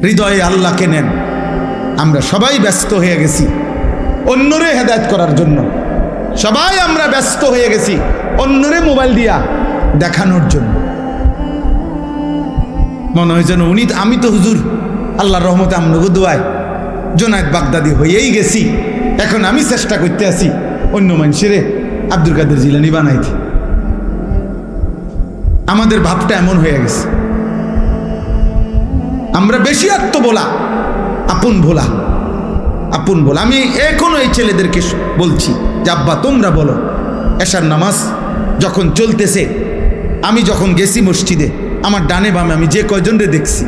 হৃদয়ে আল্লাহকে নেন। আমরা সবাই ব্যস্ত হয়ে গেছি অন্যরে হেদায়েত করার জন্য, সবাই আমরা ব্যস্ত হয়ে গেছি অন্যরে মোবাইল দিয়া দেখানোর জন্য। মনে হয় যেন আমি তো হুজুর আল্লাহর রহমতে আমনগো দোয়ায় জুনায়েদ বাগদাদি হয়েই গেছি, এখন আমি চেষ্টা করতে আছি অন্য মানুষের আব্দুল কাদের জিলানী বানাইতে। আমাদের ভাবটা এমন হয়ে গেছে, আমরা বেশি আত্মবোলা, আপন ভোলা। আমি এখনো এই ছেলেদেরকে বলছি যে আব্বা তোমরা বলো, এশার নামাজ যখন চলতেছে, আমি যখন গেছি মসজিদে, আমার ডানে বামে আমি যে কয়জনরে দেখছি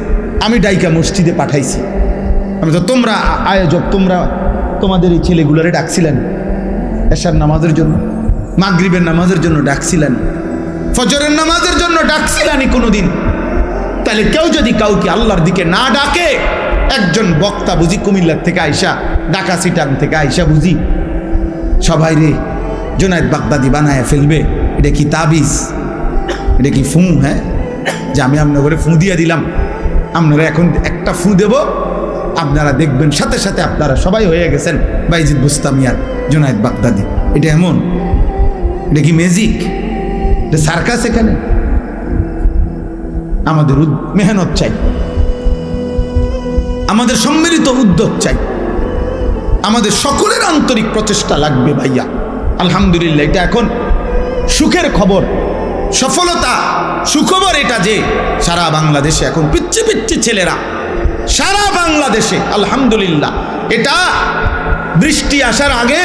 আমি ডাইকা মসজিদে পাঠাইছি। আমি তো তোমরা আয়োজক, তোমরা তোমাদের এই ছেলেগুলোরে ডাকছিলেন এশার নামাজের জন্য, মাগরিবের নামাজের জন্য ডাকছিলেন, ফজরের নামাজের জন্য ডাকছিলেনই কোনোদিন? তাহলে কেউ যদি কাউকে আল্লাহর দিকে না ডাকে, একজন বক্তা বুঝি কুমিল্লার থেকে আইসা, ঢাকা সিটাং থেকে আইসা বুঝি সবাই রে জুনায়েদ বাগদাদি বানায় ফেলবে? এটা কি তাবিজ? এটা কি ফু? হ্যাঁ, যে আমি আপনার ঘরে ফু দিয়ে দিলাম, আপনারা এখন একটা ফু দেব, আপনারা দেখবেন সাথে সাথে আপনারা সবাই হয়ে গেছেন বাইজিদ বুস্তামি আর জুনায়েদ বাগদাদি। এটা এমন? এটা কি ম্যাজিক? এটা সার্কাস? এখানে আমাদের মেহনত চাই, আমাদের সম্মিলিত উদ্যোগ চাই, আমাদের সকলের আন্তরিক প্রচেষ্টা লাগবে ভাইয়া। আলহামদুলিল্লাহ, এটা এখন সুখের খবর, সফলতা, সুখবর এটা যে সারা বাংলাদেশে এখন পিচ্ছি পিচ্ছি ছেলেরা, সারা বাংলাদেশে আলহামদুলিল্লাহ। এটা বৃষ্টি আসার আগে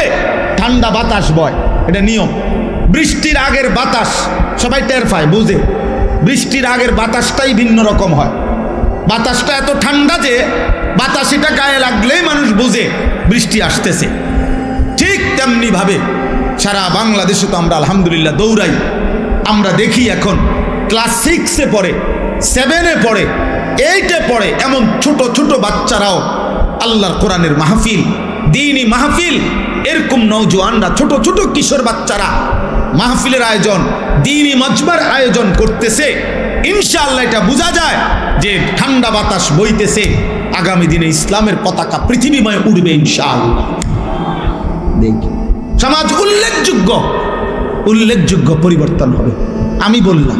ঠান্ডা বাতাস বয়, এটা নিয়ম। বৃষ্টির আগের বাতাস সবাই টের পায়, বুঝে। বৃষ্টির আগের বাতাসটাই ভিন্ন রকম হয়। বাতাসটা এত ঠান্ডা যে বাতাসিটা গায়ে লাগলেই মানুষ বুঝে বৃষ্টি আসতেছে। ঠিক তেমনি ভাবে সারা বাংলাদেশে তো আমরা আলহামদুলিল্লাহ দৌড়াই। আমরা দেখি এখন ক্লাস 6-এ পড়ে, 7-এ পড়ে, 8-এ পড়ে, এমন ছোট ছোট বাচ্চারাও আল্লাহর কোরআনের মাহফিল, দ্বীনি মাহফিল, এরকম নওজোয়ানরা, ছোট ছোট কিশোর বাচ্চারা মাহফিলের আয়োজন, দ্বীনি মজমার আয়োজন করতেছে। ইনশাআল্লাহ এটা বোঝা যায় যে ঠান্ডা বাতাস বইতেছে, আগামী দিনে ইসলামের পতাকা পৃথিবীময় উড়বে ইনশাআল্লাহ। দেখি সমাজ উল্লেখযোগ্য পরিবর্তন হবে। আমি বললাম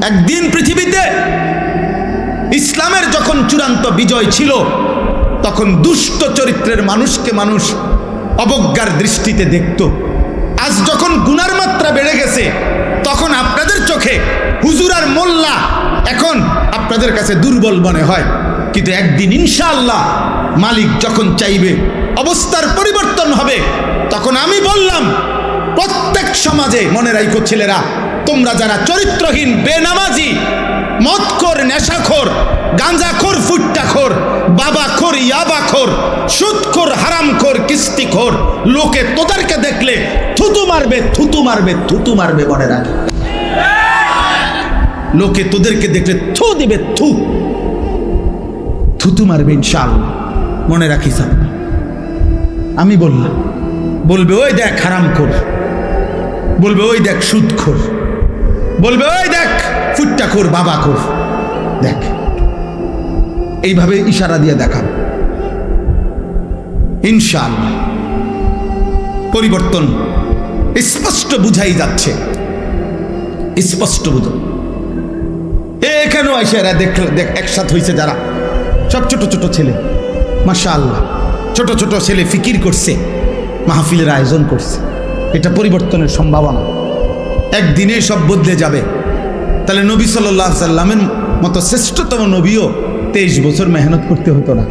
একদিন পৃথিবীতে ইসলামের যখন চূড়ান্ত বিজয় ছিল, তখন দুষ্ট চরিত্রের মানুষকে মানুষ অবজ্ঞার দৃষ্টিতে দেখত। আজ যখন গুনার মাত্রা বেড়ে গেছে, তখন আপনাদের চোখে হুজুর আর মোল্লা এখন আপনাদের কাছে দুর্বল মনে হয়। কিন্তু একদিন ইনশাআল্লাহ মালিক যখন চাইবে অবস্থার পরিবর্তন হবে, তখন আমি বললাম প্রত্যেক সমাজে, মনে রাখো ছেলেরা, তোমরা যারা চরিত্রহীন, বেনামাজি, মদখোর, নেশাখোর, গাঁজাখোর, ফুট্টাখোর, বাবাখোর, ইয়াবাখোর, সুদখোর, হারামখোর, কিস্তিখোর, লোকে তোদেরকে দেখলে থুতু মারবে, থুতু মারবে, থুতু মারবে। মনে রাখি, লোকে তোদেরকে দেখলে থু দিবে, থুতু মারবে ইনশাআল্লাহ। মনে রাখিস, আমি বললাম, বলবে ওই দেখ হারামখোর, বলবে ওই দেখ সুদখোর, বলবে ওই দেখ ফুট্টাখোর, বাবাখোর, দেখ। এইভাবে ইশারা দিয়ে দেখাবে। ইনশাআল্লাহ পরিবর্তন স্পষ্ট বুঝাই যাচ্ছে, স্পষ্ট বুঝো। এখানেও এসে দেখ একসাথে হয়েছে যারা, সব ছোট ছোট ছেলে, মাশাআল্লাহ, ছোট ছোট ছেলে ফিকির করছে, মাহফিলের আয়োজন করছে। এটা পরিবর্তনের সম্ভাবনা, একদিনে সব বদলে যাবে। তাহলে নবী সাল্লাল্লাহু আলাইহি সাল্লামের মতো শ্রেষ্ঠতম নবীও 23 বছর মেহনত করতে হতো না।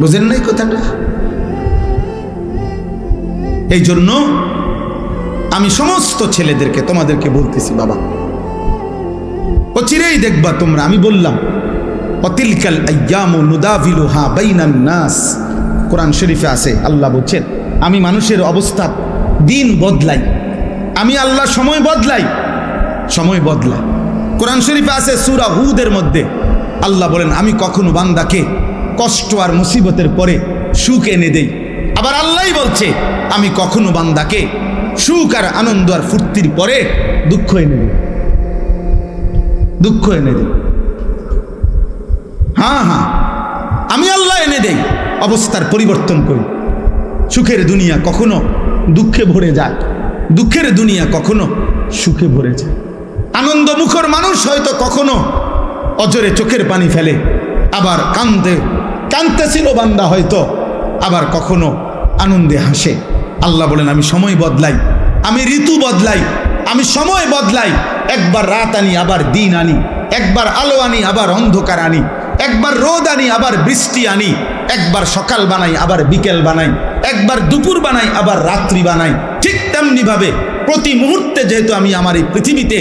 বুঝেন নাই কথাটা? এই জন্য আমি সমস্ত ছেলেদেরকে, তোমাদেরকে বলতেছি, বাবা অচিরেই দেখবা তোমরা। আমি বললাম অতিলকাল আইয়ামু নুদাভিলুহা বাইনান নাস, কোরআন শরীফে আছে, আল্লাহ বলছেন আমি মানুষের অবস্থা দিন বদলাই, আমি আল্লাহ সময় বদলাই, সময় বদলাই। কোরআন শরীফে আছে সূরা হুদের মধ্যে আল্লাহ বলেন আমি কখনো বান্দাকে কষ্ট আর মুসিবতের পরে সুখ এনে দেই। আবার আল্লাহই বলছে আমি কখনো বান্দাকে সুখ আর আনন্দ আর ফুর্তির পরে দুঃখ এনে দেই, দুঃখ এনে দেই। হ্যাঁ হ্যাঁ, আমি আল্লাহ এনে দেই, অবস্থার পরিবর্তন করি। সুখের দুনিয়া কখনো দুঃখে ভরে যায়, দুঃখের দুনিয়া কখনো সুখে ভরে যায়। আনন্দমুখর মানুষ হয়তো কখনো অজরে চোখের পানি ফেলে, আবার কাঁদতেছিল বান্দা হয়তো, আবার কখনো আনন্দে হাসে। আল্লাহ বলেন আমি সময় বদলাই, আমি ঋতু বদলাই, আমি সময় বদলাই। একবার রাত আনি আবার দিন আনি, একবার আলো আনি আবার অন্ধকার আনি, একবার রোদ আনি আবার বৃষ্টি আনি, একবার সকাল বানাই আবার বিকেল বানাই, একবার দুপুর বানাই আবার রাত্রি বানাই। ঠিক তেমনি ভাবে প্রতি মুহূর্তে যেহেতু আমি আমার এই পৃথিবীতে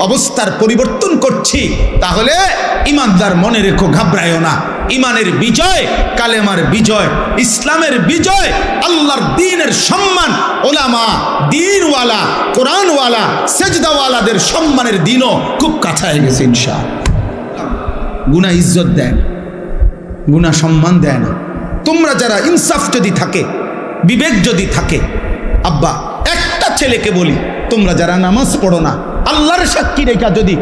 অবস্থার পরিবর্তন করছি, তাহলে ইমানদার মনে রেখো, ঘাবড়ায়ও না। ইমানের বিজয়, কালেমার বিজয়, ইসলামের বিজয়, আল্লাহর দ্বীনের সম্মান, ওলামা, দ্বীনওয়ালা, কোরআনওয়ালা, সেজদাওয়ালাদের সম্মানের দিনও খুব কাছায় গেছে ইনশাআল্লাহ। গুনাহ ইজ্জত দেয় না, গুনাহ সম্মান দেয় না। তোমরা যারা ইনসাফ যদি থাকে, বিবেক যদি থাকে, আব্বা একটা ছেলেকে বলি, তোমরা যারা নামাজ পড়ো না, আল্লাহর সাক্ষী রেখা যদি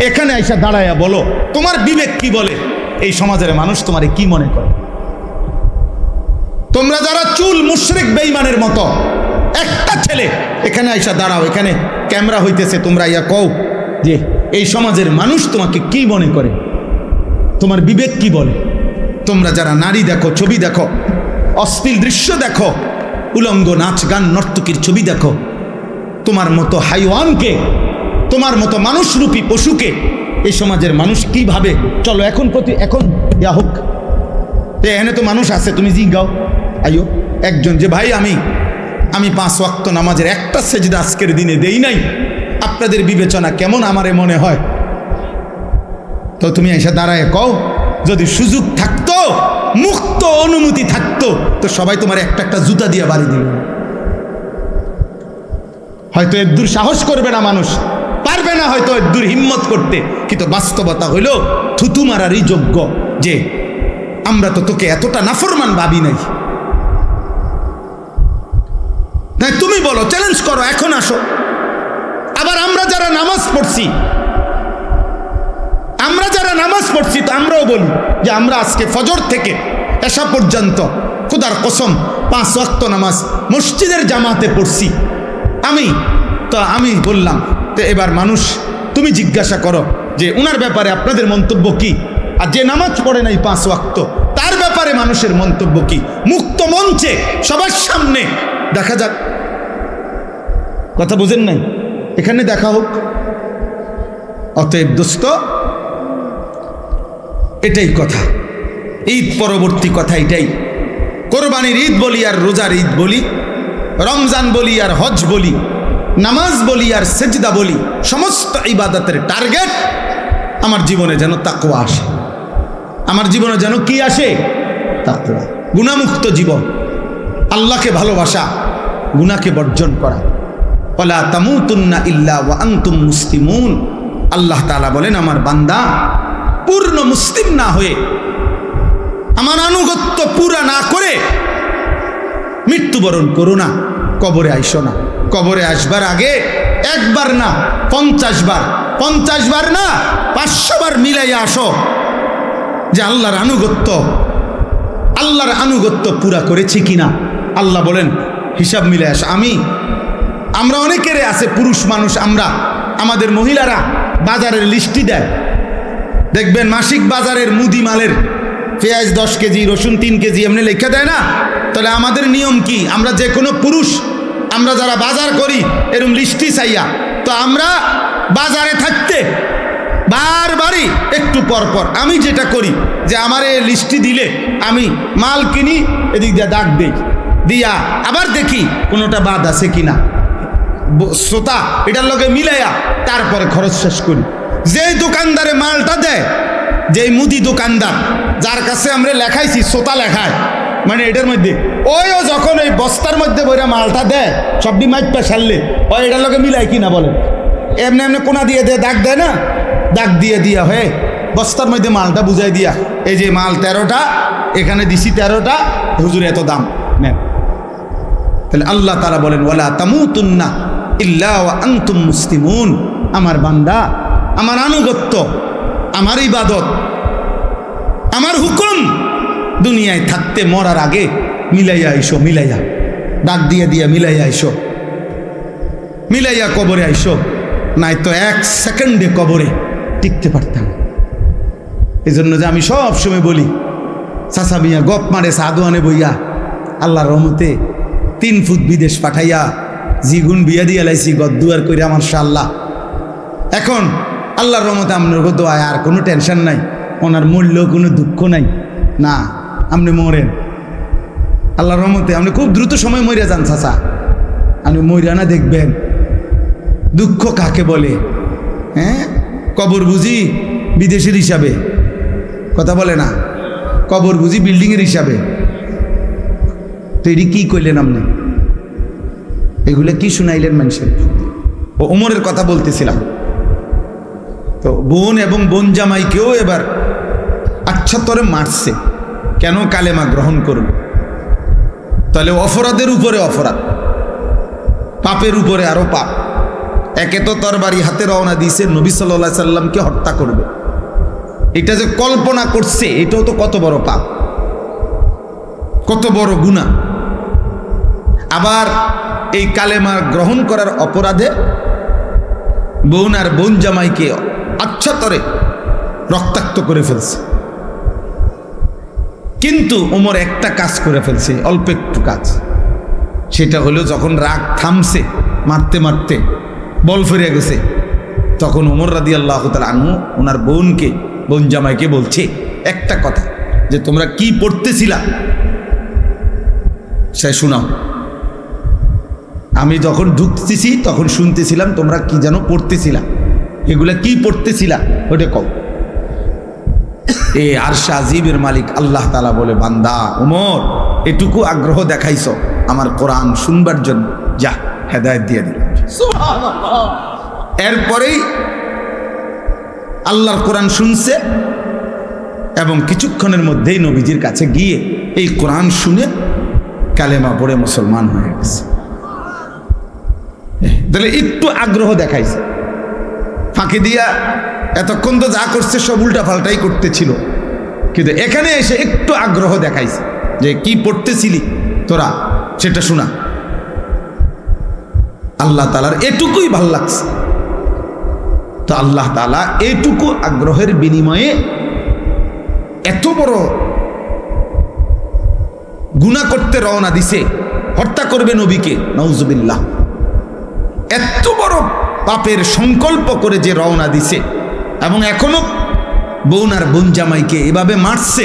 এখানে আইসা দাঁড়ায়া বলো তোমার বিবেক কি বলে, এই সমাজের মানুষ তোমারে কি মনে করে? তোমরা যারা চুল মুশরিক বেঈমানের মতো, একটা ছেলে এখানে আইসা দাঁড়াও, এখানে ক্যামেরা হইতেছে, তোমরা ইয়া কও যে এই সমাজের মানুষ তোমাকে কি মনে করে, তোমার বিবেক কি বলে? তোমরা যারা নারী দেখো, ছবি দেখো, অশ্লীল দৃশ্য দেখো, উলঙ্গ নাচ গান নর্তকীর ছবি দেখো, তোমার মতো হাইওয়ানকে, তোমার মতো মানুষরূপী পশুকে এই সমাজের মানুষ কিভাবে? চলো এখন এখন ইয়া হোক, এখানে তো মানুষ আছে, তুমি জিজ্ঞাও আইও একজন যে ভাই আমি 5 ওয়াক্ত নামাজের একটা সেজদা আজকের দিনে দেই নাই, আপনাদের বিবেচনা কেমন আমারে মনে হয়? তো তুমি এসে দাঁড়ায় কও, যদি সুযোগ থাকতো, মুক্ত অনুমতি থাকতো, তো সবাই তোমার একটা একটা জুতা দিয়ে বাড়ি দিল। হয়তো এদ্দুর সাহস করবে না মানুষ, পারবে না হয়তো এদ্দুর হিম্মত করতে, কিন্তু বাস্তবতা হইল থুতু মারারই যোগ্য যে আমরা তো তোকে এতটা নাফরমান ভাবি নাই। তুমি বলো, চ্যালেঞ্জ করো, এখন আসো। আবার আমরা যারা নামাজ পড়ছি, তো আমরাও বলি যে আমরা আজকে ফজর থেকে এশা পর্যন্ত খোদার কসম 5 ওয়াক্ত নামাজ মসজিদের জামাতে পড়ছি। আমি বললাম, তো এবার মানুষ তুমি জিজ্ঞাসা করো যে উনার ব্যাপারে আপনাদের মন্তব্য কি, আর যে নামাজ পড়ে নাই 5 ওয়াক্ত তার ব্যাপারে মানুষের মন্তব্য কি? মুক্ত মঞ্চে সবার সামনে দেখা যাক। কথা বুঝেন নাই? এখানে দেখা হোক। অতএব দোস্ত, এটাই কথা, ঈদ পরবর্তী কথা এটাই। কোরবানির ঈদ বলি আর রোজার ঈদ বলি, রমজান বলি আর হজ বলি, নামাজ বলি আর সেজদা বলি, সমস্ত ইবাদতের টার্গেট আমার জীবনে যেন তাকওয়া আসে। আমার জীবনে যেন কি আসে? তাকওয়া। গুনাহমুক্ত জীবন, আল্লাহকে ভালোবাসা, গুনাহকে বর্জন করা। ওয়ালা তামুতুন্না ইল্লা ওয়া আনতুম মুসলিমুন। আল্লাহ তাআলা বলেন, আমার বান্দা পূর্ণ মুসলিম না হয়ে, আমার আনুগত্য পুরা না করে মৃত্যুবরণ করো না, কবরে আইসো না। কবরে আসবার আগে একবার না 50 বার, 50 বার না 500 বার মিলাইয়া আসো যে আল্লাহর আনুগত্য পুরা করেছি কিনা। আল্লাহ বলেন হিসাব মিলে আস। আমরা অনেকেরে আছে পুরুষ মানুষ, আমাদের মহিলারা বাজারের লিস্টি দেয়, দেখবেন মাসিক বাজারের মুদি মালের পেঁয়াজ 10 কেজি, রসুন 3 কেজি এমনি লেখা দেয় না? তাহলে আমাদের নিয়ম কি? আমরা যে কোনো পুরুষ, আমরা যারা বাজার করি এরকম লিস্টি চাইয়া, তো আমরা বাজারে থাকতে বারবারই একটু পর আমি যেটা করি যে আমার এই লিস্টি দিলে আমি মাল কিনি, এদিক দিয়ে দাগ দেই, দিয়া আবার দেখি কোনোটা বাদ আছে কিনা, শ্রোতা এটার লগে মিলাইয়া তারপরে খরচ শেষ করি। যেই দোকানদারে মালটা দেয়, যেই মুদি দোকানদার যার কাছে আমরা লেখাইছি, শ্রোতা লেখায়, মানে এটার মধ্যে ও যখন ওই বস্তার মধ্যে বইরা মালটা দেয়, সবটি মাইপা সারলে ও এটার লগে মিলাই কিনা বলেন, এমনি কোনা দিয়ে দাগ দেয় না, দাগ দিয়া হয়ে বস্তার মধ্যে মালটা বুঝাই দিয়া, এই যে মাল 13টা, এখানে দিছি 13টা, হুজুর এত দাম নেন। তাহলে আল্লাহ তাআলা বলেন, ওয়ালা তামুতুন্না ইল্লা ওয়া আনতুম মুসলিমুন। আমার বান্দা, আমার আনুগত্য, আমার ইবাদত আমার হুকুম দুনিয়ায় থাকতে মরার আগে মিলাইয়া আইসো, মিলাইয়া ডাক দিয়ে দিয়া মিলাইয়া আইসো, মিলাইয়া কবরে আইসো, নাই তো 1 সেকেন্ডে কবরে টিকতে পারতাম। এই জন্য যে আমি সব সময় বলি, চাচা মিয়া গপ মারে সাদোয়ানে বইয়া আল্লাহর রহমতে 3 ফুট বিদেশ পাঠাইয়া জিগুন বিয়া দিয়া লাইছি গদ্দুয়ার কইরা মাশাআল্লাহ। এখন আল্লাহর রহমতে আপনার দোয়ায় আর কোনো টেনশন নাই, ওনার মরলেও কোনো দুঃখ নাই। না, আপনি মরেন আল্লাহর রহমতে, আপনি খুব দ্রুত সময় মরিয়া যান চাচা। আপনি মরিয়া না দেখবেন দুঃখ কাকে বলে। হ্যাঁ, কবর বুঝি বিদেশের হিসাবে, কথা বলে না, কবর বুঝি বিল্ডিংয়ের হিসাবে। তো এটি কি কইলেন আপনি? এগুলো কি শুনাইলেন মানুষের? ও ওমরের কথা বলতেছিলাম। তো বোন এবং বোন জামাইকেও এবার আচ্ছা তরে মারছে, কেন? কালেমা গ্রহণ করল। তাহলে অপরাধের উপরে অপরাধ, পাপের উপরে আরো পাপ। একে তো তরবারি হাতে রওনা দিয়েছে, নবী সাল্লাল্লাহু আলাইহি সাল্লামকে হত্যা করবে। এটা যে কল্পনা করছে, এটাও তো কত বড় পাপ, কত বড় গুনাহ। আবার এই কালেমা গ্রহণ করার অপরাধে বোন আর বোন জামাইকে আচ্ছা তরে রক্তাক্ত করে ফেলছে। কিন্তু ওমর একটা কাজ করে ফেলছে, অল্প একটু কাজ। সেটা হলো যখন রাগ থামছে, মারতে মারতে বল ফিরে গেছে, তখন ওমর রাদিয়াল্লাহু তাআলা আনহু ওনার বোনকে, বোন জামাইকে বলছে একটা কথা, যে তোমরা কি পড়তেছিলা সে শোনাও। আমি যখন ঢুকতেছি তখন শুনতেছিলাম তোমরা কি যেন পড়তেছিলা, এগুলা কি পড়তেছিলা ওটা কও। এ আরশে আজিমের মালিক আল্লাহ তাআলা বলে, বান্দা ওমর, এটুকু আগ্রহ দেখাইছ আমার কোরআন শুনবার জন্য, যা হেদায়েত দিয়ে দিলাম। সুবহানাল্লাহ। এরপরেই আল্লাহর কোরআন শুনছে এবং কিছুক্ষণের মধ্যেই নবীজির কাছে গিয়ে এই কোরআন শুনে কালেমা পড়ে মুসলমান হয়ে গেছে। তাহলে একটু আগ্রহ দেখাইছে, ফাঁকি দিয়া এতক্ষণ তো যা করছে সব উল্টা পাল্টাই করতেছিল, কিন্তু এখানে এসে একটু আগ্রহ দেখাইছে যে কি পড়তেছিলি তোরা সেটা শোনা। আল্লাহ তাআলার এটুকুই ভাল লাগছে। তো আল্লাহ তাআলা এটুকু আগ্রহের বিনিময়ে এত বড় গুনাহ করতে রওনা দিছে, হত্যা করবে নবীকে, নাউজুবিল্লাহ। এত বড় পাপের সংকল্প করে যে রওনা দিছে, এবং এখনো বোন আর বোন জামাইকে এভাবে মারছে,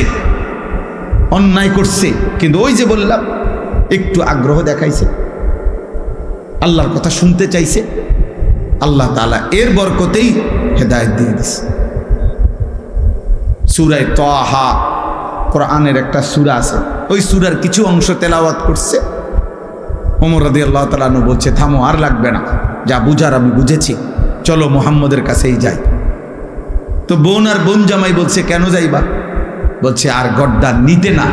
অন্যায় করছে, কিন্তু ওই যে বললাম একটু আগ্রহ দেখাইছে, আল্লাহর কথা শুনতে চাইছে। আল্লাহ তাআলা এর বরকতেই হেদায়েত দিয়ে দিছে। সূরা তাহা কোরআনের একটা সূরা আছে, ওই সূরার কিছু অংশ তেলাওয়াত করছে। ওমর রাদিয়াল্লাহু তাআলা আনহু বলছে, থামো, আর লাগবে না, যা বুঝার আমি বুঝেছি, চলো মুহাম্মদের কাছেই যাই। তো বোন আর বোন জামাই বলছে, কেন যাইবা? বলছে, আর গর্দান নিতে না,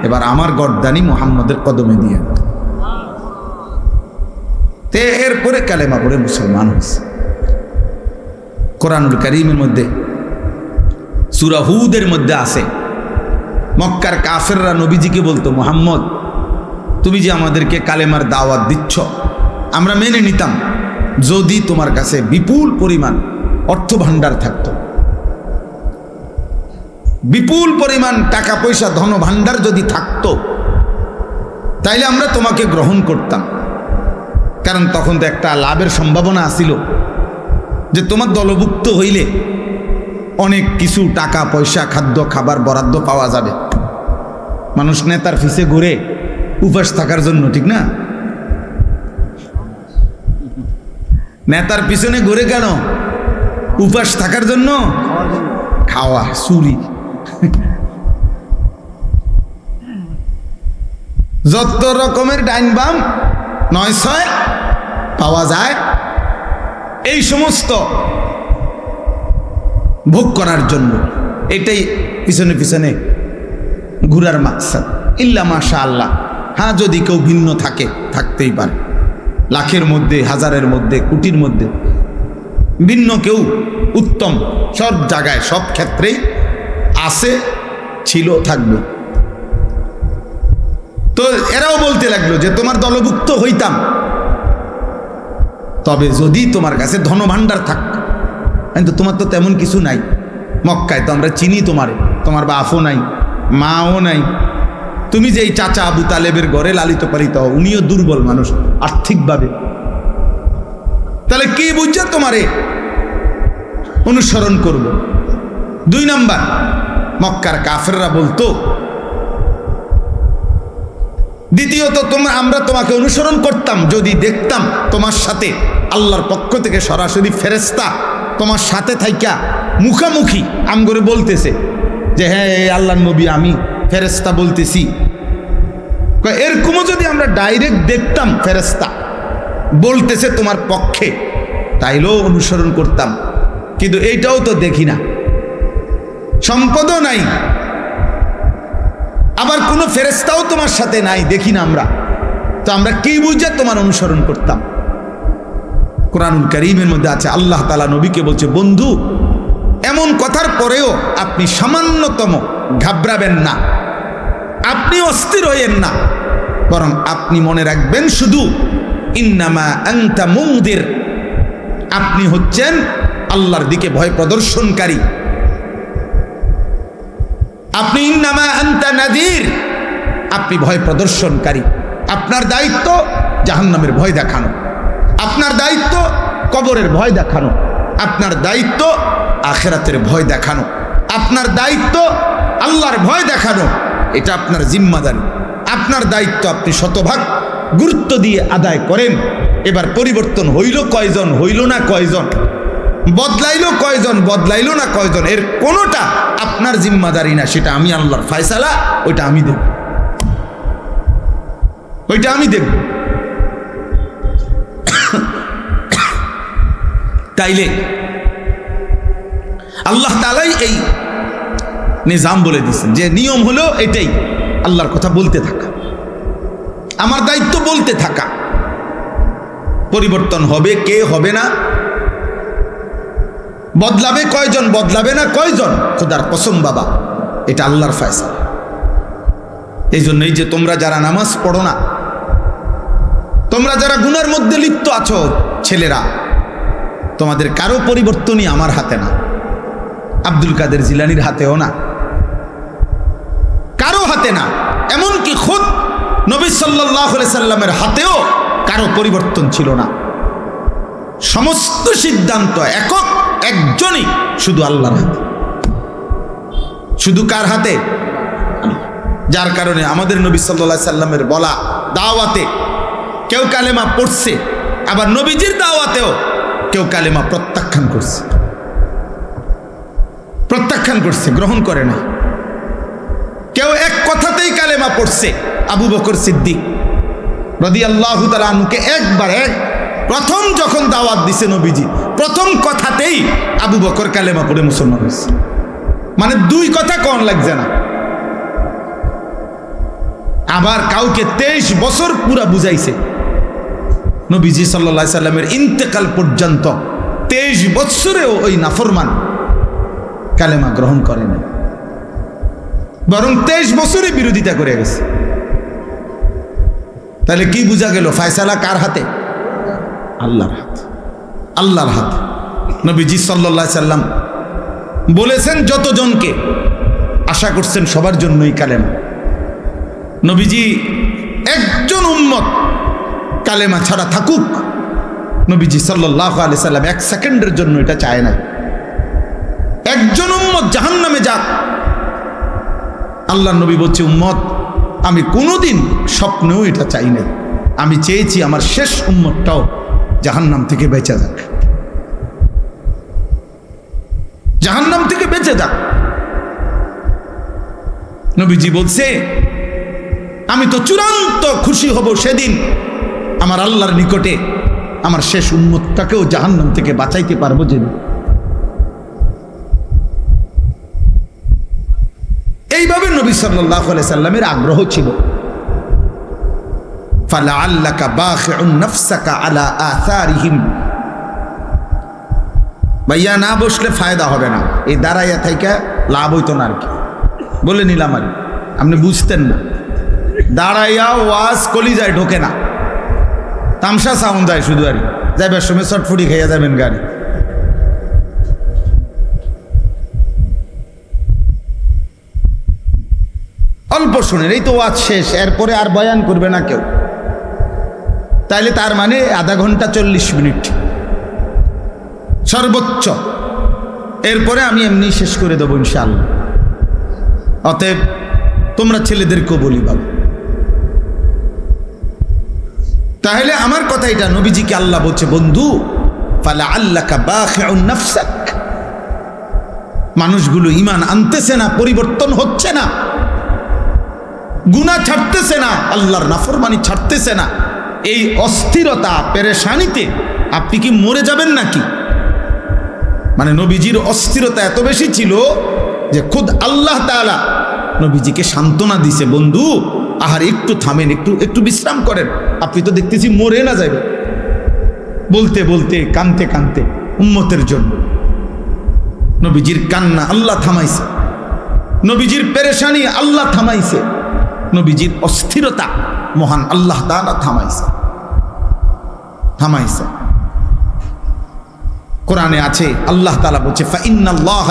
এবার আমার গর্দানই মুহাম্মদের কদমে দিয়ে দাও। তে এরপরে কালেমা পড়ে মুসলমান হয়েছে। কোরআনুল কারীমের মধ্যে সূরা হুদের মধ্যে আছে, মক্কার কাফেররা নবীজিকে বলতো, মুহাম্মদ তুমি যে আমাদেরকে কালেমার দাওয়াত দিচ্ছ, আমরা মেনে নিতাম যদি তোমার কাছে বিপুল পরিমাণ অর্থ ভাণ্ডার থাকতো, বিপুল পরিমাণ টাকা পয়সা ধন ভাণ্ডার যদি থাকতো, তাইলে আমরা তোমাকে গ্রহণ করতাম। কারণ তখন তো একটা লাভের সম্ভাবনা আছিল, যে তোমার দলভুক্ত হইলে অনেক কিছু টাকা পয়সা, খাদ্য খাবার বরাদ্দ পাওয়া যাবে। মানুষ নেতার পিছে ঘুরে উপাস থাকার জন্য, ঠিক না? নেতার পিছনে ঘুরে কেন? উপাস থাকার জন্য, খাওয়া, চুরি, যত রকমের ডাইন বাম 9-6 পাওয়া যায়, এই সমস্ত ভোগ করার জন্য। এটাই পিছনে পিছনে ঘুরার মাকসাদ। ইল্লা মাশাআল্লাহ, হ্যাঁ, যদি কেউ ভিন্ন থাকে, থাকতেই পারে, লাখের মধ্যে, হাজারের মধ্যে, কোটির মধ্যে ভিন্ন কেউ উত্তম, সব জায়গায় সব ক্ষেত্রেই আছে ছিল, থাকবে। তো এরাও বলতে লাগলো যে তোমার দলভুক্ত হইতাম, তবে যদি তোমার কাছে ধনভাণ্ডার থাক। কিন্তু তোমার তো তেমন কিছু নাই, মক্কায় তো আমরা চিনি তোমারে, তোমার বাপও নাই, মাও নাই, তুমি যে এই চাচা আবু তালেবের ঘরে লালিত পালিত হও, উনিও দুর্বল মানুষ আর্থিকভাবে, তাহলে কি বুঝছে তোমারে অনুসরণ করব। 2 নাম্বার, মক্কার কাফেররা বলতো, দ্বিতীয়ত আমরা তোমাকে অনুসরণ করতাম যদি দেখতাম তোমার সাথে আল্লাহর পক্ষ থেকে সরাসরি ফেরেশতা তোমার সাথে থাইকা মুখামুখি আম করে বলতেছে যে হ্যাঁ আল্লাহর নবী আমি ফেরেশতা বলতেছি, এরকমও যদি আমরা ডাইরেক্ট দেখতাম ফেরেশতা বলতেছে তোমার পক্ষে, তাইলেও অনুসরণ করতাম। কিন্তু এইটাও তো দেখি না, সম্পদও নাই, আবার কোনো ফেরেশতাও তোমার সাথে নাই, দেখি না আমরা, তো আমরা কি বুঝে তোমার অনুসরণ করতাম। কোরআনুল কারীমের মধ্যে আছে, আল্লাহ তাআলা নবীকে বলছে, বন্ধু এমন কথার পরেও আপনি সামান্যতম ঘাবড়াবেন না, আপনি অস্থির হইয়েন না, বরং আপনি মনে রাখবেন শুধু ইন্নামা আনতা মুনদির, আপনি হচ্ছেন আল্লাহর দিকে ভয় প্রদর্শনকারী। আপনি ইন্নামা আনতা নাযীর, আপনি ভয় প্রদর্শনকারী। আপনার দায়িত্ব জাহান্নামের ভয় দেখানো, আপনার দায়িত্ব কবরের ভয় দেখানো, আপনার দায়িত্ব আখিরাতের ভয় দেখানো, আপনার দায়িত্ব আল্লাহর ভয় দেখানো, এটা আপনার জিম্মাদারি, আপনার দায়িত্ব আপনি শতভাগ গুরুত্ব দিয়ে আদায় করেন। এবার পরিবর্তন হইল কয়জন, হইল না কয়জন, বদলাইলো কয়জন, বদলাইলো না কয়জন, এর কোনোটা আপনার জিম্মাদারি না, সেটা আমি আল্লাহর ফয়সালা, ওইটা আমি দেব, ওইটা আমি দেব। তাইলে আল্লাহ তাআলাই এই নিজাম বলে দিয়েছেন যে নিয়ম হলো এটাই, আল্লাহর কথা বলতে থাকা, আমার দায়িত্ব বলতে থাকা। পরিবর্তন হবে কে, হবে না, বদলাবে কয়জন, বদলাবে না কয়জন, খোদার কসম বাবা, এটা আল্লাহর ফয়সালা। এই জন্যই যে তোমরা যারা নামাজ পড়ো না, তোমরা যারা গুনার মধ্যে লিপ্ত আছো ছেলেরা, তোমাদের কারো পরিবর্তনই আমার হাতে না, আব্দুল কাদের জিলানীর হাতেও না, কারো হাতে না, এমনকি খুদ নবী সাল্লাল্লাহু আলাইহি সাল্লামের হাতেও কারো পরিবর্তন ছিল না। সমস্ত সিদ্ধান্ত একক একজনই, শুধু আল্লাহর হাতে। শুধু কার হাতে? যার কারণে আমাদের নবী সাল্লাল্লাহু আলাইহি সাল্লামের বলা দাওয়াতে কেউ কালেমা পড়ছে, আবার নবীজির দাওয়াতেও কেউ কালেমা প্রত্যাখ্যান করছে, প্রত্যাখ্যান করছে, গ্রহণ করে না। কেউ এক কথাতেই কালেমা পড়ছে, আবু বকর সিদ্দিক রাদিয়াল্লাহু তাআলা আনহুকে একবারে প্রথম যখন দাওয়াত দিছে নবীজি, প্রথম কথাতেই আবু বকর কালেমা পড়ে মুসলমান হয়েছে, মানে 2 কথা কোন লাগছে না। আবার কাউকে 23 বছর পুরা বুঝাইছে, নবীজি সাল্লাল্লাহু আলাইহি সাল্লামের ইন্তেকাল পর্যন্ত 23 বছরেও ওই নাফরমান কালেমা গ্রহণ করে না, বরং 23 বছরে বিরোধিতা করে গেছে। তাহলে কি বোঝা গেল? ফয়সালা কার হাতে? আল্লাহর হাতে, আল্লাহর হাতে। নবীজি সাল্লাল্লাহু আলাইহি সাল্লাম বলেছেন যতজনকে, আশা করছেন সবার জন্যই কালেমা। নবীজি একজন উম্মত কালেমা ছাড়া থাকুক, নবীজি সাল্লাল্লাহু আলাইহি সাল্লাম 1 সেকেন্ডের জন্য এটা চায় না। একজন উম্মত জাহান্নামে যাক, আল্লাহর নবী বলছে উম্মত আমি কোনোদিন স্বপ্নেও এটা চাই না, আমি চেয়েছি আমার শেষ উম্মতটাও জাহান্নাম থেকে বেঁচে যাক, জাহান্নাম থেকে বেঁচে যাক। নবীজি বলছে আমি তো চূড়ান্ত খুশি হব সেদিন আমার আল্লাহর নিকটে আমার শেষ উম্মতটাকেও জাহান্নাম থেকে বাঁচাইতে পারবো যেদিন। এইভাবে নবী সাল্লাল্লাহু আলাইহি সাল্লামের আগ্রহ ছিল। ফালাআল্লাকা বাখিউন নাফসাকা আলা আথারিহিম, ভাইয়া না বসলে ফায়দা হবে না, এই দাঁড়াইয়া থাইকা লাভ হইতো না আর কি। বলে নিলাম আর আপনি বুঝতেন না। দাঁড়াইয়া ওয়াজ কলিজায় ঢোকে না, তামসা সাউন্ড যায় শুধু আর যাইবার সময় চটফুটি খাইয়া যাবেন গাড়ি। অল্প শুনেন, এই তো ওয়াজ শেষ, এরপরে আর বয়ান করবে না কেউ। তাইলে তার মানে আধা ঘন্টা 40 মিনিট সর্বোচ্চ, এরপরে আমি এমনি শেষ করে দেবো ইনশাআল্লাহ। অতএব তোমরা ছেলেদেরকেও বলি বাবা। তাহলে আমার কথা এটা, নবীজিকে আল্লাহ বলছে বন্ধু ফালা আল্লাকা বাখিউন নাফসাক, মানুষগুলো ঈমান আনতেছে না, পরিবর্তন হচ্ছে না, গুনাহ ছাড়তেছে না, আল্লাহর নাফরমানি ছাড়তেছে না। এই অস্থিরতা পেরেশানিতে আপনি কি মরে যাবেন নাকি? মানে নবীজির অস্থিরতা এত বেশি ছিল যে খুদ আল্লাহ তাআলা নবীজিকে সান্ত্বনা দিছে, বন্ধু আহার একটু থামেন, একটু বিশ্রাম করেন, আপনি তো দেখতেছি মরে না যাবে। বলতে বলতে কানতে কানতে উম্মতের জন্য নবীজির কান্না আল্লাহ থামাইছে, নবীজির পেরেশানি আল্লাহ থামাইছে, নবীজির অস্থিরতা মহান আল্লাহ তাআলা থামাইছে। কোরআনে আছে আল্লাহ তাআলা বলছে ফা ইন্নাল্লাহ